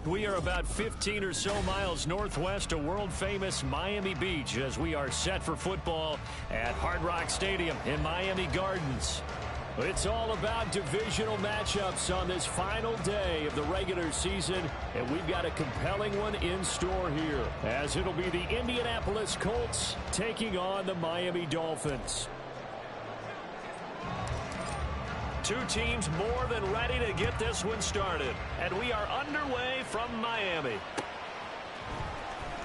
We are about 15 or so miles northwest of world-famous Miami Beach as we are set for football at Hard Rock Stadium in Miami Gardens. It's all about divisional matchups on this final day of the regular season, and we've got a compelling one in store here, as it'll be the Indianapolis Colts taking on the Miami Dolphins. Two teams more than ready to get this one started. And we are underway from Miami.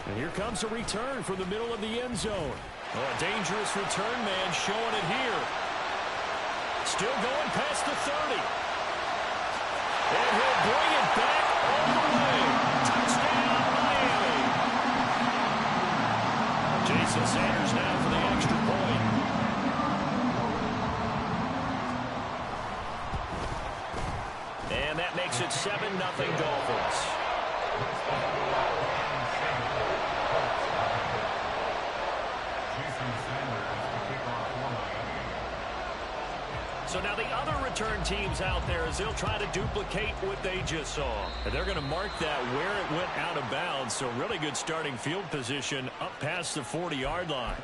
And here comes a return from the middle of the end zone. Oh, a dangerous return man showing it here. Still going past the 30. And he'll bring it back all the way. Touchdown, Miami. Jason Sanders now for the extra point. And that makes it 7-0 Dolphins. So now the other return teams out there as they'll try to duplicate what they just saw. And they're going to mark that where it went out of bounds. So really good starting field position up past the 40-yard line.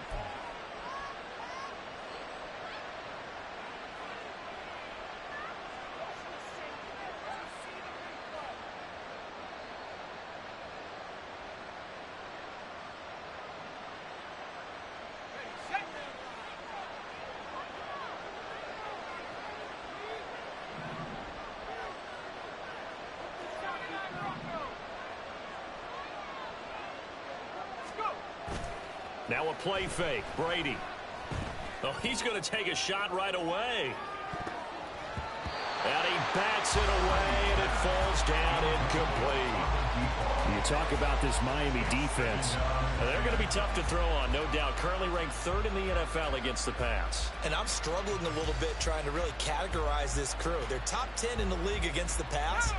Now a play fake. Brady. Oh, he's going to take a shot right away. And he bats it away, and it falls down incomplete. You talk about this Miami defense. They're going to be tough to throw on, no doubt. Currently ranked third in the NFL against the pass. And I'm struggling a little bit trying to really categorize this crew. They're top 10 in the league against the pass,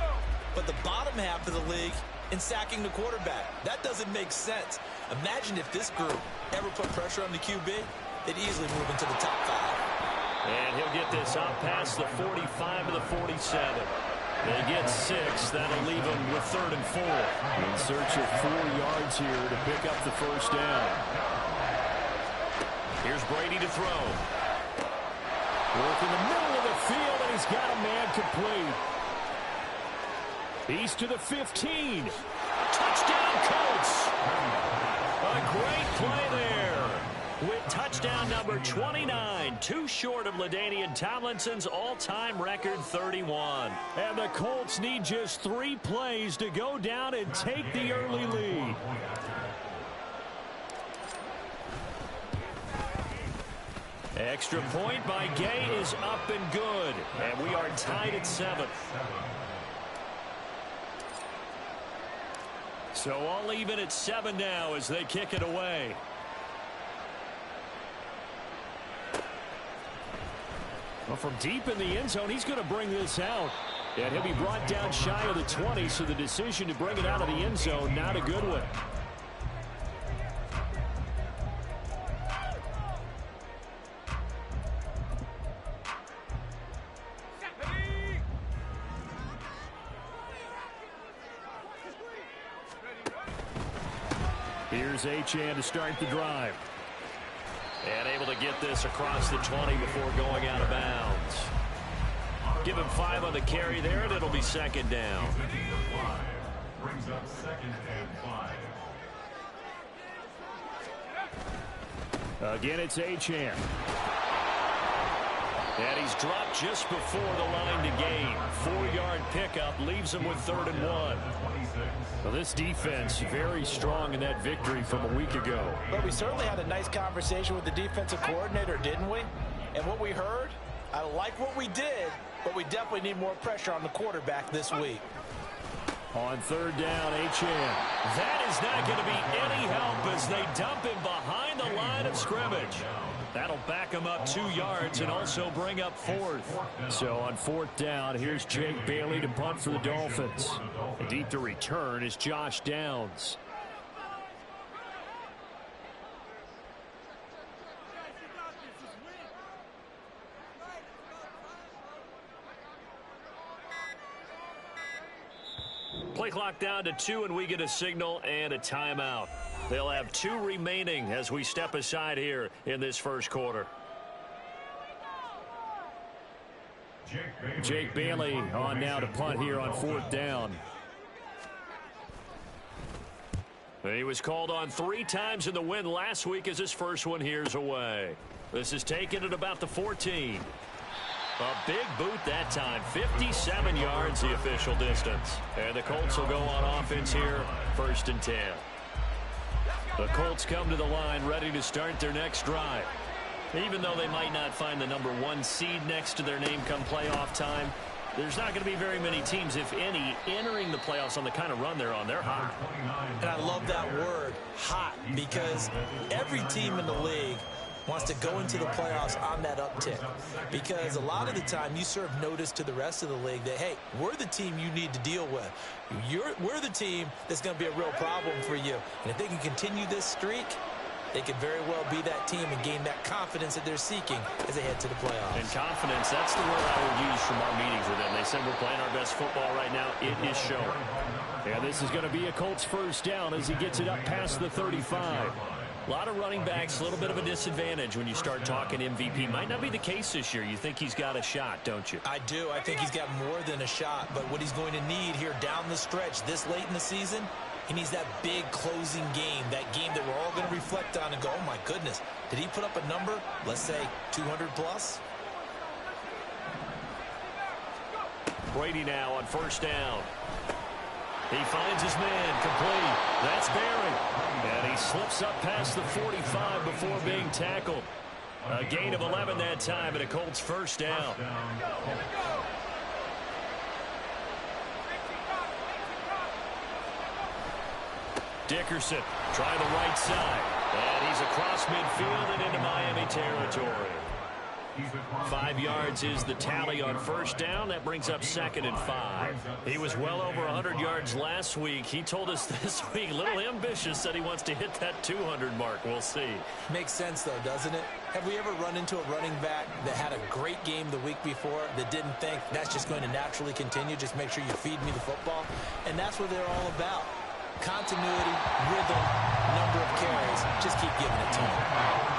but the bottom half of the league in sacking the quarterback. That doesn't make sense. Imagine if this group ever put pressure on the QB, they'd easily move into the top 5. And he'll get this out past the 45 to the 47. They get 6. That'll leave them with 3rd and 4. In search of 4 yards here to pick up the first down. Here's Brady to throw. Work in the middle of the field, and he's got a man complete. He's to the 15. Touchdown, Colts. A great play there. With touchdown number 29, too short of LaDainian Tomlinson's all-time record 31. And the Colts need just 3 plays to go down and take the early lead. Extra point by Gay is up and good. And we are tied at 7. So all even at 7 now as they kick it away. Well, from deep in the end zone, he's going to bring this out. And he'll be brought down shy of the 20, so the decision to bring it out of the end zone, not a good one. Here's Achane to start the drive. And able to get this across the 20 before going out of bounds. Give him 5 on the carry there, and it'll be 2nd down. Brings up 2nd and 5. Again, it's Achane. And he's dropped just before the line to gain. 4-yard pickup leaves him with 3rd and 1. Well, this defense very strong in that victory from a week ago. But we certainly had a nice conversation with the defensive coordinator, didn't we? And what we heard, I like what we did, but we definitely need more pressure on the quarterback this week. On 3rd down, Achane. That is not going to be any help as they dump him behind the line of scrimmage. That'll back him up 2 yards and also bring up 4th. So on 4th down, here's Jake Bailey to punt for the Dolphins. And deep to return is Josh Downs. Play clock down to 2, and we get a signal and a timeout. They'll have 2 remaining as we step aside here in this first quarter. Jake Bailey on now to punt here on 4th down. He was called on 3 times in the win last week as his first one here's away. This is taken at about the 14. A big boot that time. 57 yards the official distance. And the Colts will go on offense here, 1st and 10. The Colts come to the line ready to start their next drive. Even though they might not find the number 1 seed next to their name come playoff time, there's not going to be very many teams, if any, entering the playoffs on the kind of run they're on. They're hot. And I love that word, hot, because every team in the league wants to go into the playoffs on that uptick. Because a lot of the time you serve notice to the rest of the league that, hey, we're the team you need to deal with. We're the team that's going to be a real problem for you. And if they can continue this streak, they could very well be that team and gain that confidence that they're seeking as they head to the playoffs. And confidence, that's the word I would use from our meetings with them. They said we're playing our best football right now. It is showing. And this is going to be a Colts 1st down as he gets it up past the 35. A lot of running backs, a little bit of a disadvantage when you start talking MVP. Might not be the case this year. You think he's got a shot, don't you? I do. I think he's got more than a shot. But what he's going to need here down the stretch this late in the season, he needs that big closing game, that game that we're all going to reflect on and go, oh, my goodness, did he put up a number, let's say 200 plus? Brady now on 1st down. He finds his man, complete. That's Barry. And he slips up past the 45 before being tackled. A gain of 11 that time, and a Colts 1st down. Dickerson trying the right side. And he's across midfield and into Miami territory. 5 yards is the tally on 1st down. That brings up 2nd and 5. He was well over 100 yards last week. He told us this week, a little ambitious, said he wants to hit that 200 mark. We'll see. Makes sense, though, doesn't it? Have we ever run into a running back that had a great game the week before that didn't think that's just going to naturally continue? Just make sure you feed me the football. And that's what they're all about. Continuity, rhythm, number of carries. Just keep giving it to him.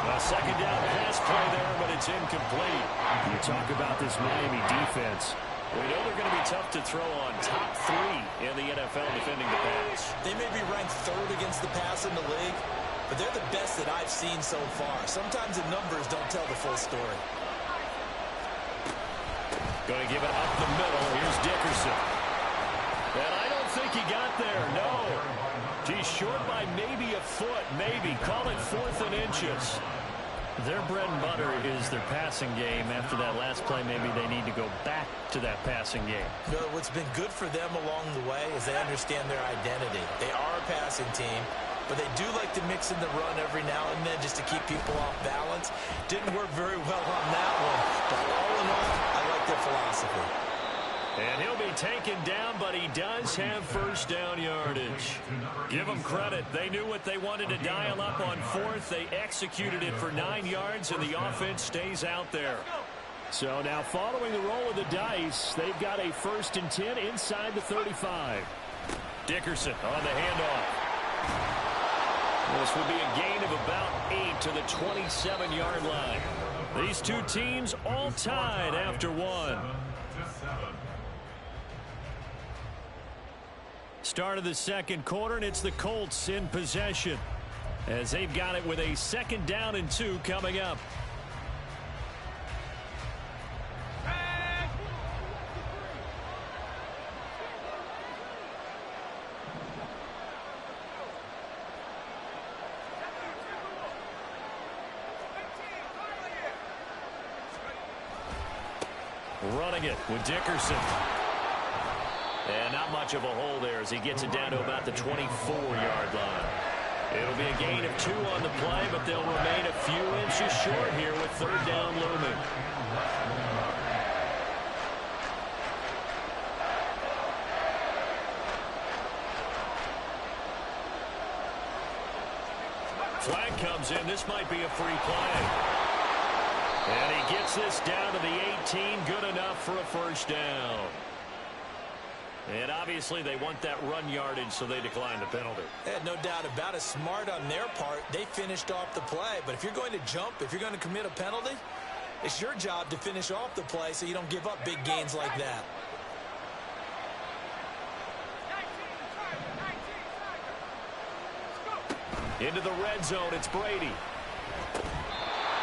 A 2nd down pass play there, but it's incomplete. You talk about this Miami defense. We know they're going to be tough to throw on. Top 3 in the NFL defending the pass. They may be ranked 3rd against the pass in the league, but they're the best that I've seen so far. Sometimes the numbers don't tell the full story. Going to give it up the middle. Here's Dickerson. And I don't think he got there, no. He's short by maybe a foot, maybe. Call it 4th and inches. Their bread and butter is their passing game. After that last play, maybe they need to go back to that passing game. You know, what's been good for them along the way is they understand their identity. They are a passing team, but they do like to mix in the run every now and then just to keep people off balance. Didn't work very well on that one, but all in all, I like their philosophy. And he'll be taken down, but he does have 1st down yardage. Give them credit. They knew what they wanted to dial up on 4th. They executed it for 9 yards, and the offense stays out there. So now following the roll of the dice, they've got a 1st and 10 inside the 35. Dickerson on the handoff. This would be a gain of about 8 to the 27-yard line. These two teams all tied after 1. Start of the 2nd quarter, and it's the Colts in possession as they've got it with a 2nd down and 2 coming up. Running it with Dickerson. And not much of a hole there as he gets it down to about the 24-yard line. It'll be a gain of 2 on the play, but they'll remain a few inches short here with 3rd down looming. Flag comes in. This might be a free play. And he gets this down to the 18. Good enough for a 1st down. And obviously they want that run yardage, so they declined the penalty. No doubt about it. Smart on their part. They finished off the play. But if you're going to jump, if you're going to commit a penalty, it's your job to finish off the play so you don't give up big gains like that. Into the red zone, it's Brady.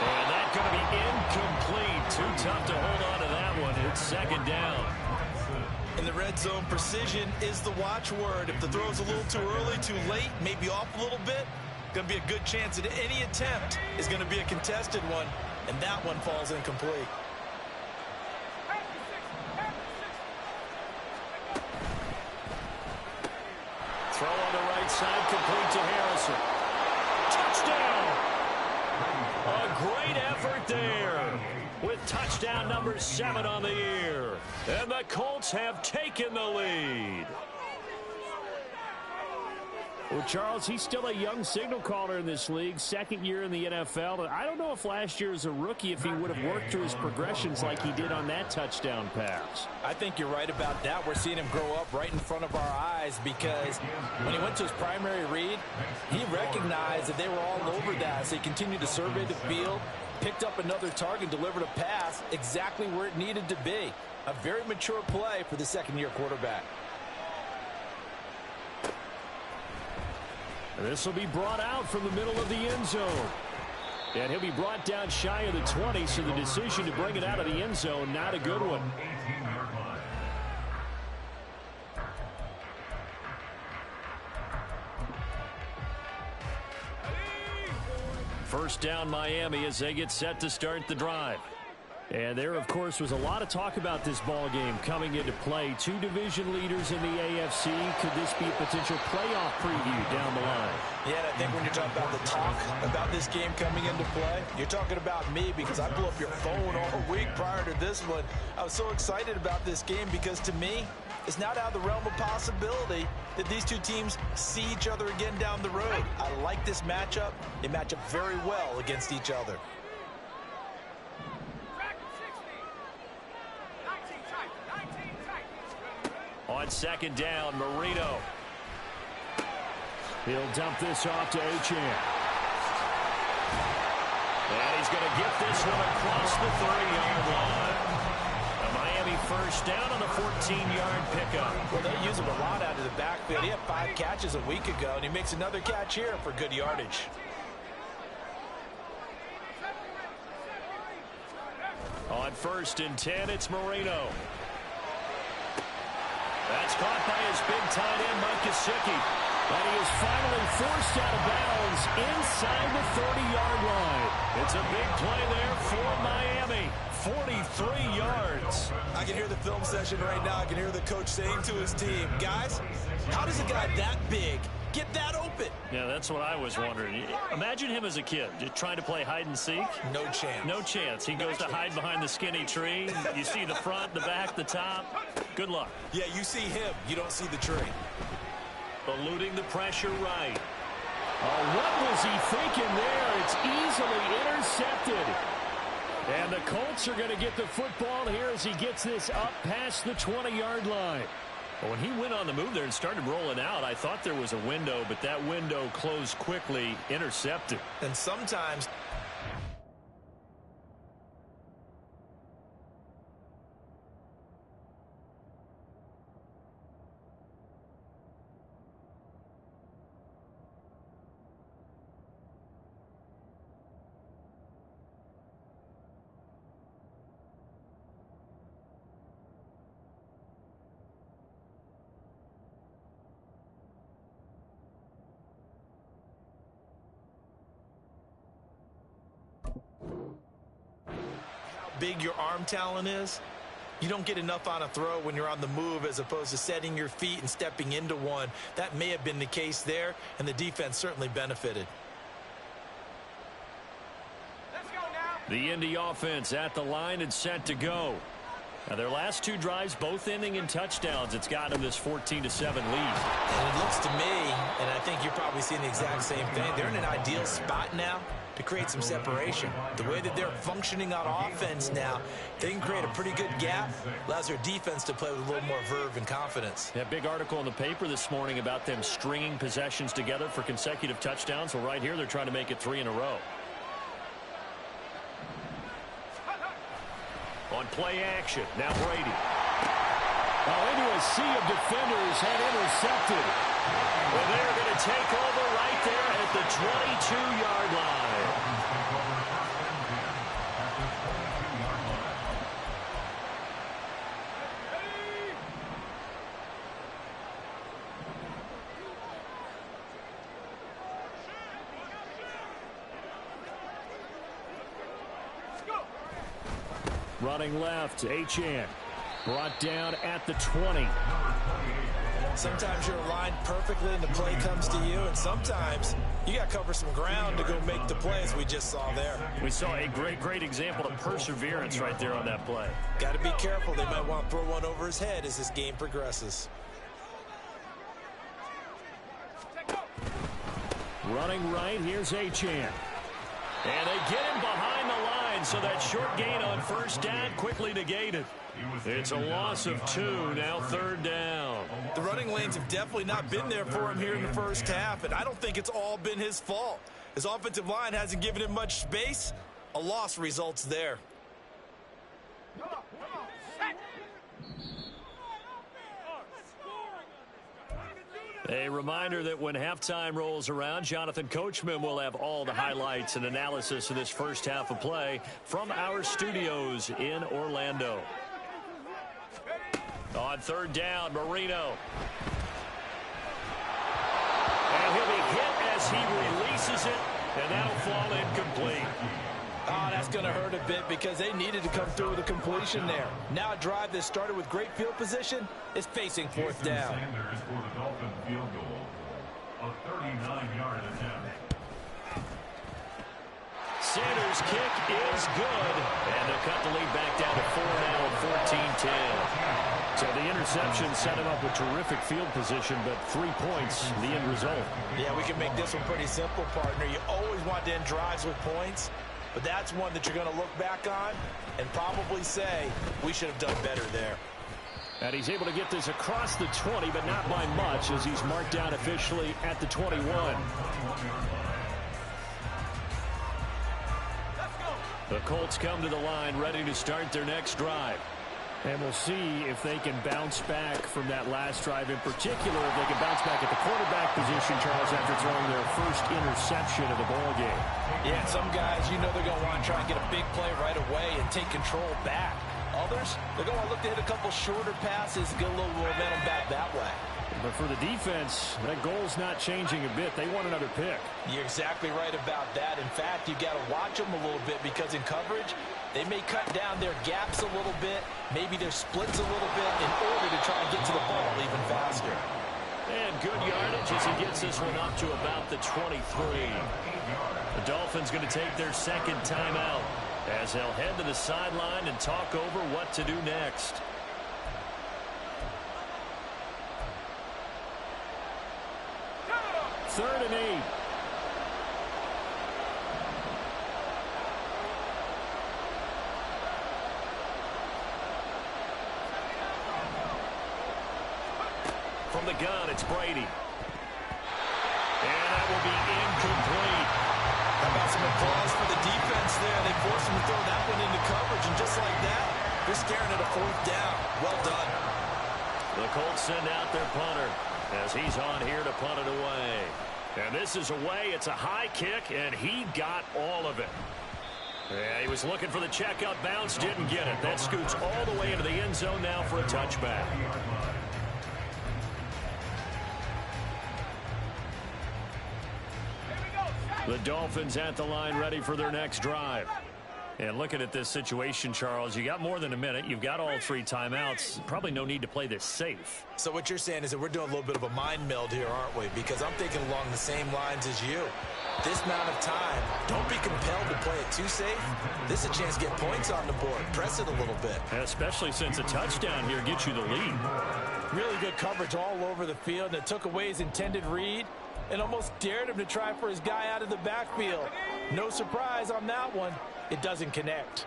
And that's going to be incomplete. Too tough to hold on to that one. It's second down. In the red zone, precision is the watchword. If the throw's a little too early, too late, maybe off a little bit, going to be a good chance that any attempt is going to be a contested one, and that one falls incomplete. Throw on the right side, complete to Harrison. Touchdown! A great effort there with touchdown number 7 on the year. And the Colts have taken the lead. Well, Charles, he's still a young signal caller in this league, second year in the NFL. I don't know if last year as a rookie, if he would have worked through his progressions like he did on that touchdown pass. I think you're right about that. We're seeing him grow up right in front of our eyes because when he went to his primary read, he recognized that they were all over that. So he continued to survey the field, picked up another target, delivered a pass exactly where it needed to be. A very mature play for the second-year quarterback. This will be brought out from the middle of the end zone. And he'll be brought down shy of the 20, so the decision to bring it out of the end zone, not a good one. First down Miami as they get set to start the drive. And there, of course, was a lot of talk about this ball game coming into play. Two division leaders in the AFC. Could this be a potential playoff preview down the line? Yeah, and I think when you're talking about the talk about this game coming into play, you're talking about me because I blew up your phone all week prior to this one. I was so excited about this game because to me, it's not out of the realm of possibility that these two teams see each other again down the road. I like this matchup. They match up very well against each other. On second down, Marino. He'll dump this off to Achane. And he's going to get this one across the 30-yard line. A Miami first down on the 14-yard pickup. Well, they use him a lot out of the backfield. He had 5 catches a week ago, and he makes another catch here for good yardage. On 1st and 10, it's Marino. That's caught by his big tight end, Mike Gesicki. And he is finally forced out of bounds inside the 30-yard line. It's a big play there for Miami. 43 yards. I can hear the film session right now. I can hear the coach saying to his team, guys, how does a guy that big get that open? Yeah, that's what I was wondering. Imagine him as a kid, just trying to play hide and seek. No chance. No chance. He goes to hide behind the skinny tree. You see the front, the back, the top. Good luck. Yeah, you see him. You don't see the tree. Eluding the pressure right. Oh, what was he thinking there? It's easily intercepted. And the Colts are going to get the football here as he gets this up past the 20-yard line. Well, when he went on the move there and started rolling out, I thought there was a window, but that window closed quickly, intercepted. And sometimes big your arm talent is, you don't get enough on a throw when you're on the move as opposed to setting your feet and stepping into one. That may have been the case there, and the defense certainly benefited. Let's go now. The Indy offense at the line and set to go. Now their last 2 drives both ending in touchdowns. It's got them this 14-7 lead. And it looks to me, and I think you're probably seeing the exact same thing, they're in an ideal spot now to create some separation. The way that they're functioning on offense now, they can create a pretty good gap. Allows their defense to play with a little more verve and confidence. Yeah, big article in the paper this morning about them stringing possessions together for consecutive touchdowns. Well, right here, they're trying to make it 3 in a row. On play action, now Brady. Into a sea of defenders and intercepted. Well, they're going to take over right there at the 22-yard line. Running left, Achane. Brought down at the 20. Sometimes you're aligned perfectly and the play comes to you, and sometimes you got to cover some ground to go make the play, as we just saw there. We saw a great example of perseverance right there on that play. Got to be careful. They might want to throw one over his head as this game progresses. Running right, here's Achane. And they get him behind the line, so that short gain on first down quickly negated. It's a loss of 2, now 3rd down. The running lanes have definitely not been there for him here in the first half, and I don't think it's all been his fault. His offensive line hasn't given him much space. A loss results there. A reminder that when halftime rolls around, Jonathan Coachman will have all the highlights and analysis of this first half of play from our studios in Orlando. On 3rd down, Marino. And he'll be hit as he releases it, and that'll fall incomplete. Oh, that's going to hurt a bit because they needed to come through with a completion there. Now a drive that started with great field position is facing 4th down. Sanders for the Dolphin field goal. A 39-yard attempt. Sanders' kick is good, and they'll cut the lead back down to 4 now, 14-10. So the interception set him up with terrific field position, but 3 points, the end result. Yeah, we can make this one pretty simple, partner. You always want to end drives with points, but that's one that you're going to look back on and probably say, we should have done better there. And he's able to get this across the 20, but not by much, as he's marked down officially at the 21. The Colts come to the line, ready to start their next drive. And we'll see if they can bounce back from that last drive, in particular, if they can bounce back at the quarterback position, Charles, after throwing their first interception of the ballgame. Yeah, some guys, you know they're going to want to try and get a big play right away and take control back. Others, they're going to look to hit a couple shorter passes, get a little momentum back that way. But for the defense, that goal's not changing a bit. They want another pick. You're exactly right about that. In fact, you got to watch them a little bit because in coverage, they may cut down their gaps a little bit, maybe their splits a little bit in order to try and get to the ball even faster. And good yardage as he gets this one up to about the 23. The Dolphins going to take their second timeout as they'll head to the sideline and talk over what to do next. Third and 8. From the gun, it's Brady. And that will be incomplete. How about some applause for the defense there? They forced him to throw that one into coverage, and just like that, they're staring at a 4th down. Well done. The Colts send out their punter as he's on here to punt it away. And this is away. It's a high kick, and he got all of it. Yeah, he was looking for the checkout bounce, didn't get it. That scoots all the way into the end zone now for a touchback. The Dolphins at the line, ready for their next drive. And looking at this situation, Charles, you got more than a minute. You've got all 3 timeouts. Probably no need to play this safe. So what you're saying is that we're doing a little bit of a mind meld here, aren't we? Because I'm thinking along the same lines as you. This amount of time, don't be compelled to play it too safe. This is a chance to get points on the board. Press it a little bit. Especially since a touchdown here gets you the lead. Really good coverage all over the field, and it took away his intended read. and almost dared him to try for his guy out of the backfield. No surprise on that one. It doesn't connect.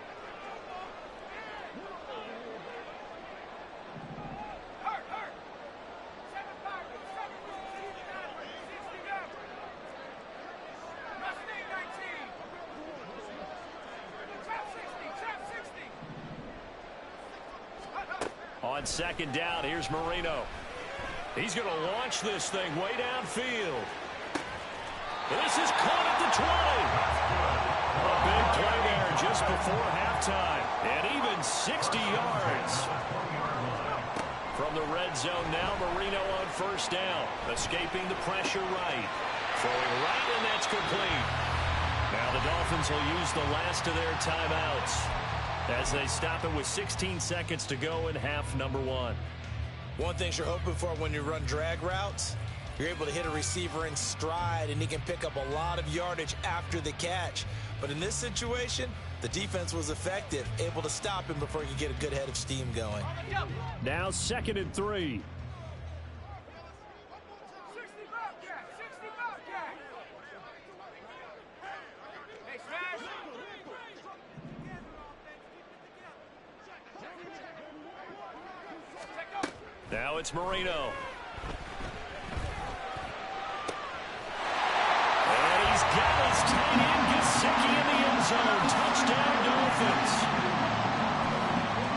On second down, here's Marino. He's going to launch this thing way downfield. This is caught at the 20. A big play there just before halftime. And even 60 yards. From the red zone now, Marino on first down. Escaping the pressure right. Throwing right, and that's complete. Now the Dolphins will use the last of their timeouts as they stop it with 16 seconds to go in half number one. One thing you're hoping for when you run drag routes, you're able to hit a receiver in stride, and he can pick up a lot of yardage after the catch. But in this situation, the defense was effective, able to stop him before he could get a good head of steam going. Now 2nd and 3. Now it's Marino. And he's got his tight end Ggotw in the end zone. Touchdown, Dolphins.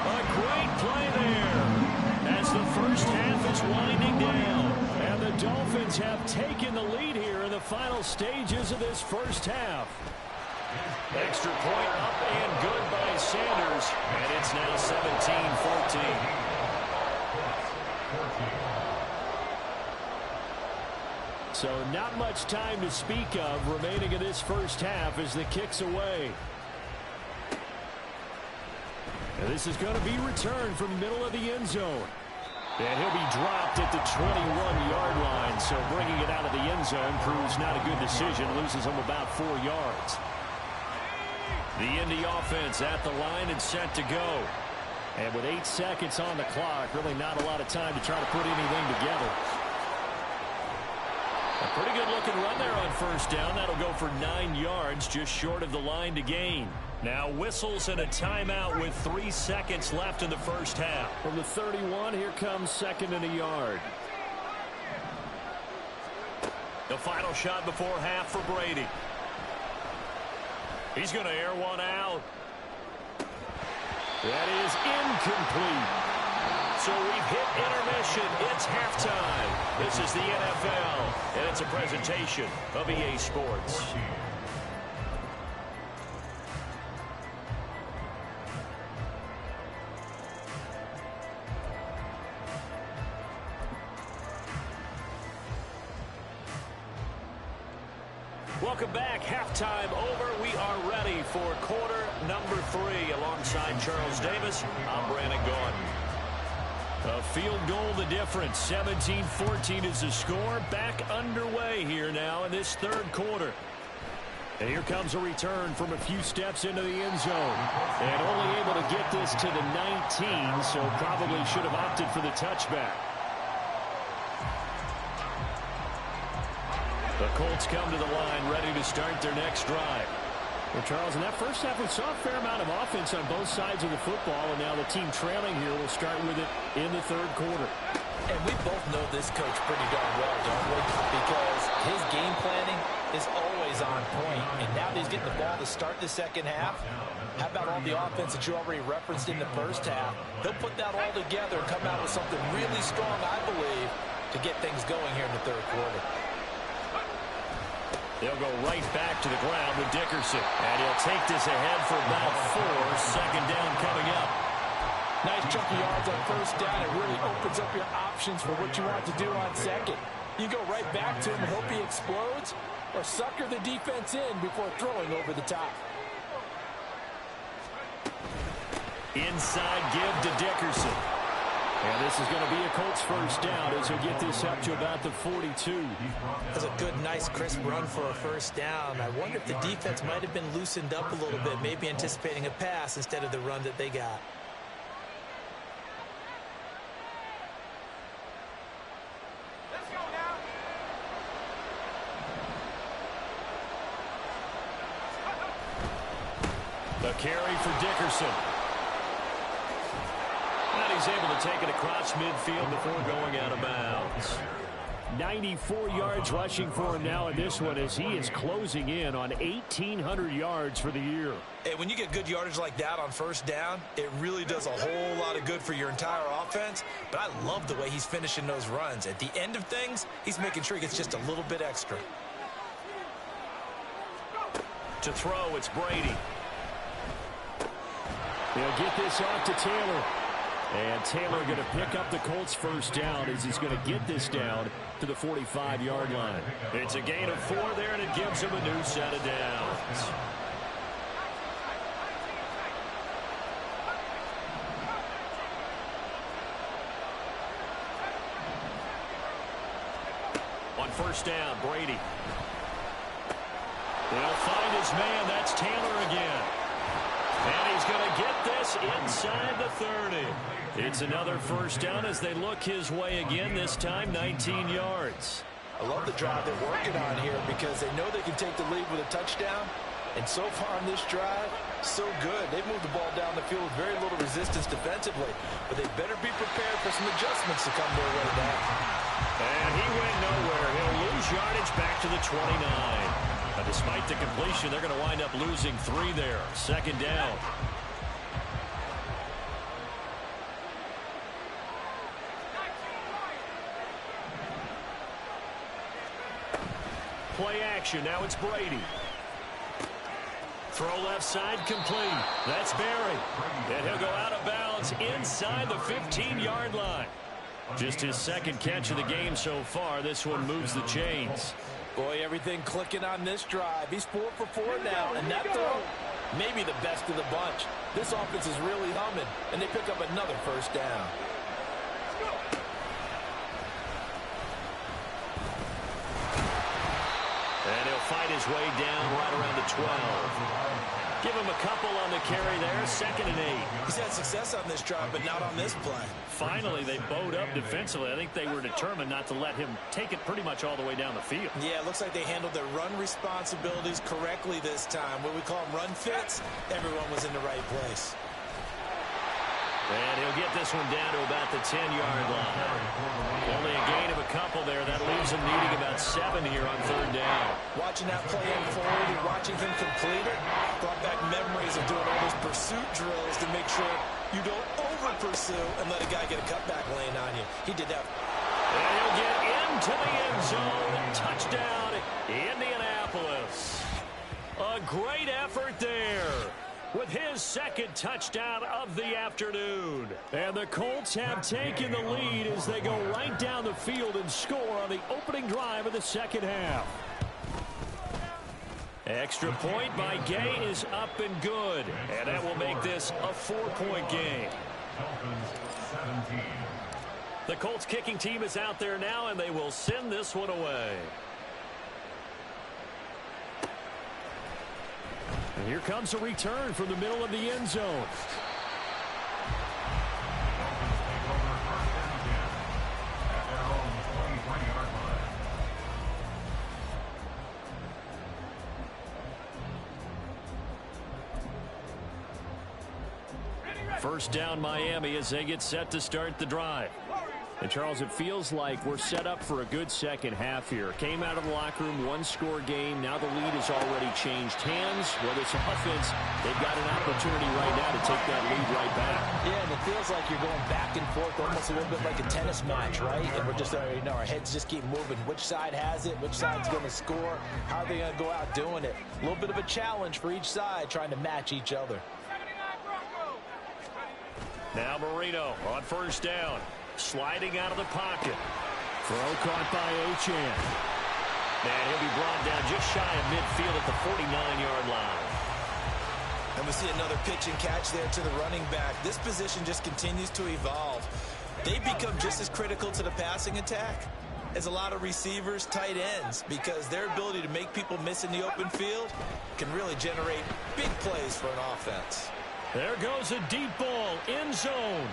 A great play there as the first half is winding down. And the Dolphins have taken the lead here in the final stages of this first half. Extra point up and good by Sanders. And it's now 17-14. So not much time to speak of remaining in this first half as the kick's away. And this is going to be returned from the middle of the end zone. And he'll be dropped at the 21-yard line. So bringing it out of the end zone proves not a good decision. Loses him about 4 yards. The Indy offense at the line and set to go. And with 8 seconds on the clock, really not a lot of time to try to put anything together. A pretty good looking run there on first down. That'll go for 9 yards, just short of the line to gain. Now whistles and a timeout with 3 seconds left in the first half. From the 31, here comes 2nd and a yard. The final shot before half for Brady. He's going to air one out. That is incomplete. So we've hit intermission. It's halftime. This is the NFL, and it's a presentation of EA Sports. Welcome back. Halftime over. We are ready for quarter number 3. Alongside Charles Davis, I'm Brandon Gordon. A field goal the difference. 17-14 is the score. Back underway here now in this third quarter. And here comes a return from a few steps into the end zone. And only able to get this to the 19, so probably should have opted for the touchback. The Colts come to the line ready to start their next drive. Well, Charles, in that first half, we saw a fair amount of offense on both sides of the football, and now the team trailing here will start with it in the third quarter. And we both know this coach pretty darn well, don't we? Because his game planning is always on point, and now that he's getting the ball to start the second half, how about all the offense that you already referenced in the first half? He'll put that all together and come out with something really strong, I believe, to get things going here in the third quarter. They'll go right back to the ground with Dickerson. And he'll take this ahead for about 4. Second down coming up. Nice chunky yards on first down. It really opens up your options for what you want to do on second. You go right back to him and hope he explodes, or sucker the defense in before throwing over the top. Inside give to Dickerson. And this is going to be a Colts first down as he'll get this up to about the 42. That's a good, nice, crisp run for a first down. I wonder if the defense might have been loosened up a little bit, maybe anticipating a pass instead of the run that they got. A carry for Dickerson. And he's able to take it across midfield before going out of bounds. 94 yards rushing for him now in this one as he is closing in on 1,800 yards for the year. Hey, when you get good yardage like that on first down, it really does a whole lot of good for your entire offense. But I love the way he's finishing those runs. At the end of things, he's making sure he gets just a little bit extra. To throw, it's Brady. They'll get this off to Taylor. And Taylor going to pick up the Colts first down as he's going to get this down to the 45-yard line. It's a gain of 4 there, and it gives him a new set of downs. On first down, Brady. They'll find his man. That's Taylor again. And he's going to get this inside the 30. It's another first down as they look his way again, this time 19 yards. I love the drive they're working on here because they know they can take the lead with a touchdown. And so far on this drive, so good. They've moved the ball down the field with very little resistance defensively. But they better be prepared for some adjustments to come their way back. And he went nowhere. He'll lose yardage back to the 29. Now, despite the completion, they're going to wind up losing 3 there. Second down. Play action. Now it's Brady. Throw left side complete. That's Barry. And he'll go out of bounds inside the 15-yard line. Just his second catch of the game so far. This one moves the chains. Boy, everything clicking on this drive. He's 4 for 4 now, and that throw, maybe the best of the bunch. This offense is really humming, and they pick up another first down. And he'll fight his way down right around the 12. Give him a couple on the carry there. 2nd and 8. He's had success on this drive, but not on this play. Finally, they bowed up defensively. I think they were determined not to let him take it pretty much all the way down the field. Yeah, it looks like they handled their run responsibilities correctly this time. What we call them run fits, everyone was in the right place. And he'll get this one down to about the 10-yard line. Only a gain of a couple there. That leaves him needing about 7 here on 3rd down. Watching that play unfold and watching him complete it brought back memories of doing all those pursuit drills to make sure you don't over-pursue and let a guy get a cutback lane on you. He did that. And he'll get into the end zone. Touchdown, Indianapolis. A great effort there with his 2nd touchdown of the afternoon. And the Colts have taken the lead as they go right down the field and score on the opening drive of the 2nd half. Extra point by Gay is up and good. And that will make this a 4-point game. Dolphins 17. The Colts kicking team is out there now, and they will send this one away. And here comes a return from the middle of the end zone. First down Miami as they get set to start the drive. And, Charles, it feels like we're set up for a good second half here. Came out of the locker room, 1-score game. Now the lead has already changed hands. Whether it's offense, they've got an opportunity right now to take that lead right back. Yeah, and it feels like you're going back and forth, almost a little bit like a tennis match, right? And we're just already know our heads just keep moving. Which side has it? Which side's going to score? How are they going to go out doing it? A little bit of a challenge for each side, trying to match each other. Now Marino on first down. Sliding out of the pocket. Throw caught by Achane. And he'll be brought down just shy of midfield at the 49-yard line. And we see another pitch and catch there to the running back. This position just continues to evolve. They become just as critical to the passing attack as a lot of receivers, tight ends, because their ability to make people miss in the open field can really generate big plays for an offense. There goes a deep ball, end zone.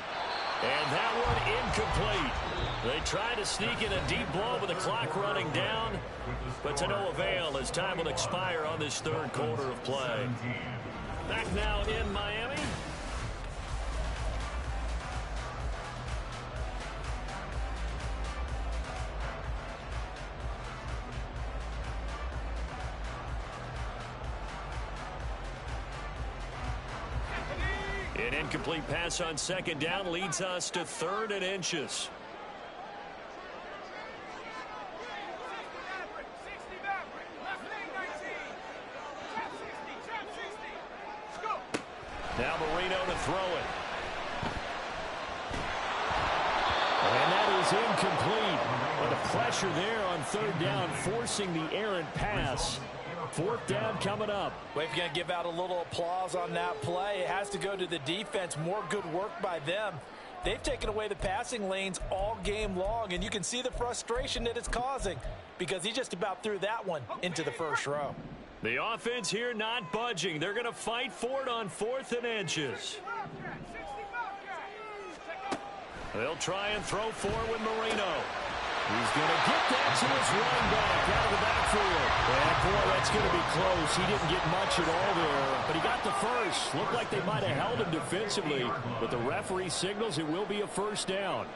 And that one incomplete. They try to sneak in a deep ball with the clock running down, but to no avail as time will expire on this 3rd quarter of play. Back now in Miami. An incomplete pass on second down leads us to 3rd and inches. Now Marino to throw it. And that is incomplete. But the pressure there on 3rd down, forcing the errant pass. 4th down coming up. Well, if you're going to give out a little applause on that play, it has to go to the defense. More good work by them. They've taken away the passing lanes all game long, and you can see the frustration that it's causing because he just about threw that one into the first row. The offense here not budging. They're going to fight for it on 4th and inches. They'll try and throw forward with Marino. He's going to get that to his running back out of the backfield. And boy, that's going to be close. He didn't get much at all there, but he got the first. Looked like they might have held him defensively, but the referee signals it will be a 1st down.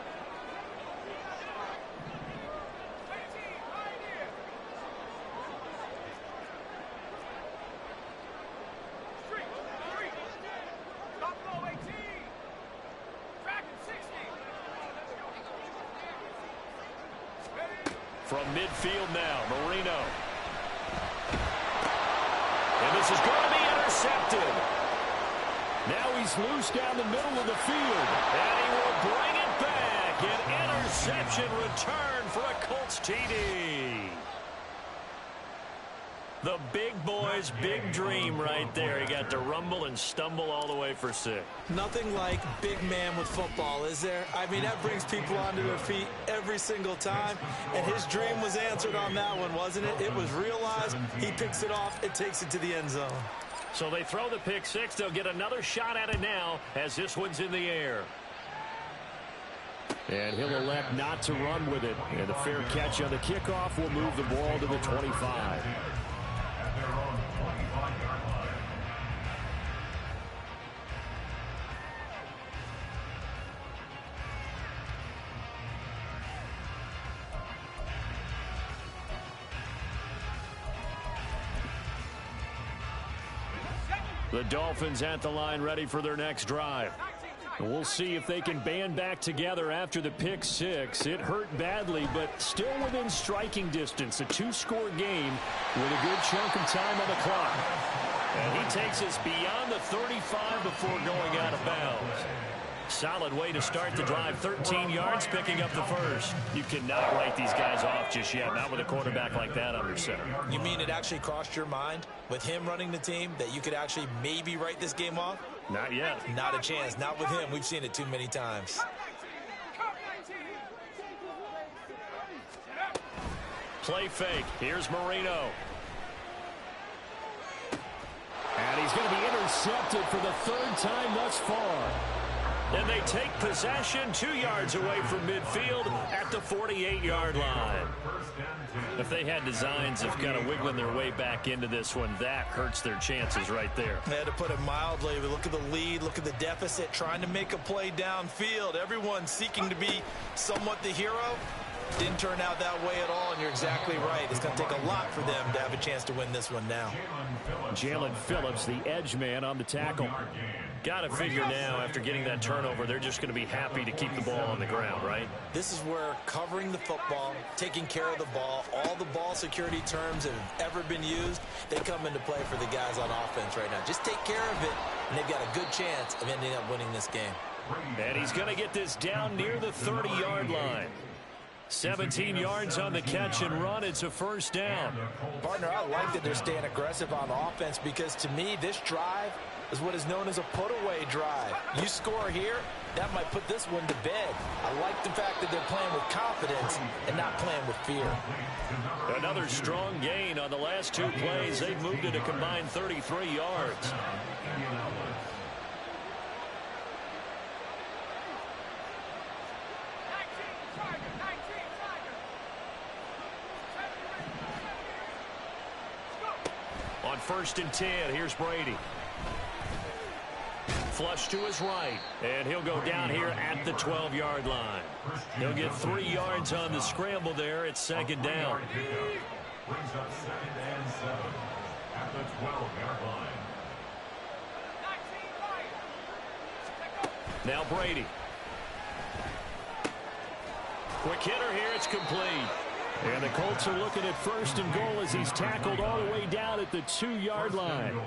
From midfield now, Marino. And this is going to be intercepted. Now he's loose down the middle of the field. And he will bring it back. An interception return for a Colts TD. The big boy's big dream right there. He got to rumble and stumble all the way for 6. Nothing like big man with football, is there? I mean, that brings people onto their feet every single time. And his dream was answered on that one, wasn't it? It was realized. He picks it off. It takes it to the end zone. So they throw the pick 6. They'll get another shot at it now as this one's in the air. And he'll elect not to run with it. And the fair catch on the kickoff will move the ball to the 25. The Dolphins at the line ready for their next drive. We'll see if they can band back together after the pick 6. It hurt badly, but still within striking distance. A 2-score game with a good chunk of time on the clock. And he takes us beyond the 35 before going out of bounds. Solid way to start the drive. 13 yards, picking up the first. You cannot write these guys off just yet, not with a quarterback like that under center. You mean it actually crossed your mind with him running the team that you could actually maybe write this game off? Not yet. Not a chance. Not with him. We've seen it too many times. Play fake. Here's Marino. And he's going to be intercepted for the 3rd time thus far. And they take possession 2 yards away from midfield at the 48-yard line. If they had designs of kind of wiggling their way back into this one, that hurts their chances right there. They had to put it mildly. But look at the lead, look at the deficit, trying to make a play downfield. Everyone seeking to be somewhat the hero. Didn't turn out that way at all, and you're exactly right. It's going to take a lot for them to have a chance to win this one now. Jalen Phillips, the edge man on the tackle. Got to figure now, after getting that turnover, they're just going to be happy to keep the ball on the ground, right? This is where covering the football, taking care of the ball, all the ball security terms that have ever been used, they come into play for the guys on offense right now. Just take care of it, and they've got a good chance of ending up winning this game. And he's going to get this down near the 30-yard line. 17 yards on the catch and run. It's a 1st down. Partner, I like that they're staying aggressive on offense because, to me, this drive is what is known as a put-away drive. You score here, that might put this one to bed. I like the fact that they're playing with confidence and not playing with fear. Another strong gain on the last 2 plays. They've moved it a combined 33 yards. On 1st and 10, here's Brady. Flush to his right, and he'll go down here at the 12-yard line. He'll get 3 yards on the scramble there. It's second down. Brings up 2nd and 7 at the 12-yard line. Now Brady. Quick hitter here. It's complete. And the Colts are looking at 1st and goal as he's tackled all the way down at the 2-yard line.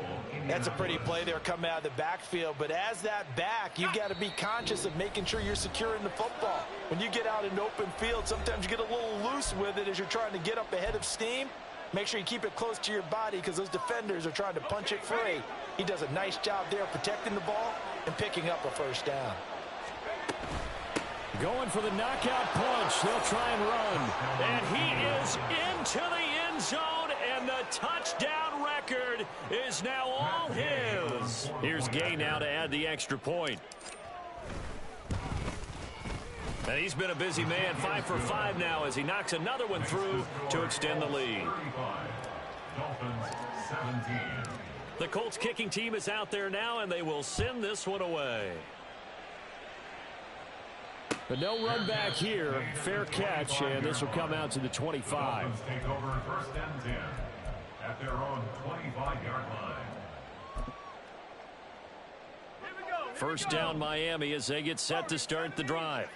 That's a pretty play there coming out of the backfield. But as that back, you've got to be conscious of making sure you're securing the football. When you get out in open field, sometimes you get a little loose with it as you're trying to get up ahead of steam. Make sure you keep it close to your body because those defenders are trying to punch it free. He does a nice job there protecting the ball and picking up a 1st down. Going for the knockout punch. They'll try and run. And he is into the end zone, and the touchdown record is now all his. Here's Gay now to add the extra point. And he's been a busy man, 5 for 5 now as he knocks another one through to extend the lead. Dolphins 17. The Colts kicking team is out there now, and they will send this one away. But no run back here. Fair catch, and this will come out to the 25. Dolphins take over 1st and 10 at their own 25-yard line. First down Miami as they get set to start the drive.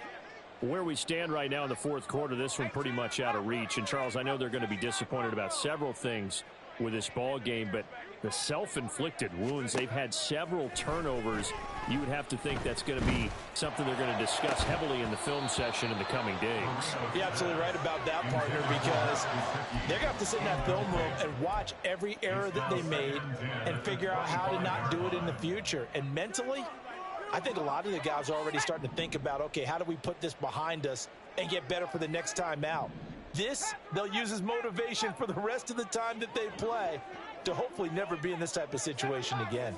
Where we stand right now in the 4th quarter, this one pretty much out of reach. And, Charles, I know they're going to be disappointed about several things with this ball game, but the self-inflicted wounds, they've had several turnovers. You would have to think that's going to be something they're going to discuss heavily in the film session in the coming days. You're absolutely right about that, partner, because they're going to have to sit in that film room and watch every error that they made and figure out how to not do it in the future. And mentally, I think a lot of the guys are already starting to think about, okay, how do we put this behind us and get better for the next time out? This, they'll use as motivation for the rest of the time that they play to hopefully never be in this type of situation again.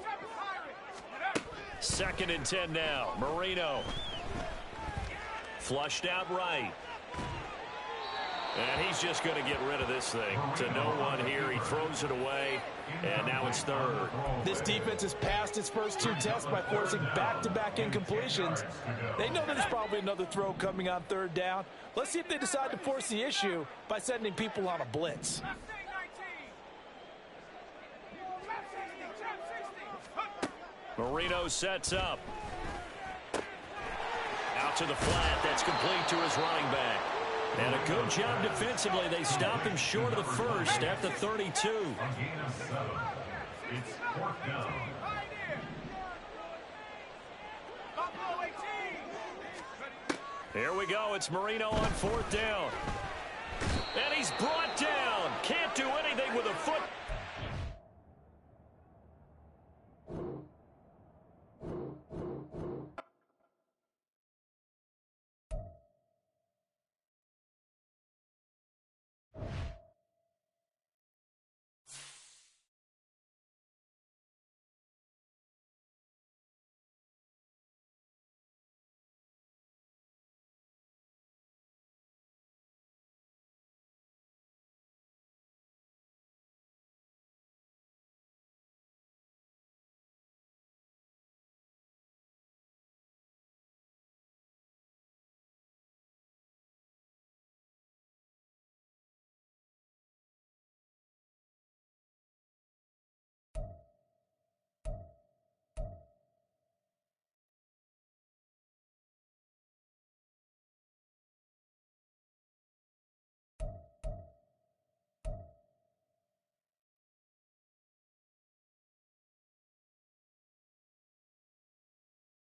2nd and 10 now. Marino. Flushed out right. And he's just going to get rid of this thing to no one here. He throws it away, and now it's 3rd. This defense has passed its first 2 tests by forcing back-to-back incompletions. They know there's probably another throw coming on 3rd down. Let's see if they decide to force the issue by sending people on a blitz. Marino sets up. Out to the flat. That's complete to his running back. And a good job defensively. They stop him short of the 1st at the 32. A gain of 7. It's 4th down. Here we go. It's Marino on 4th down.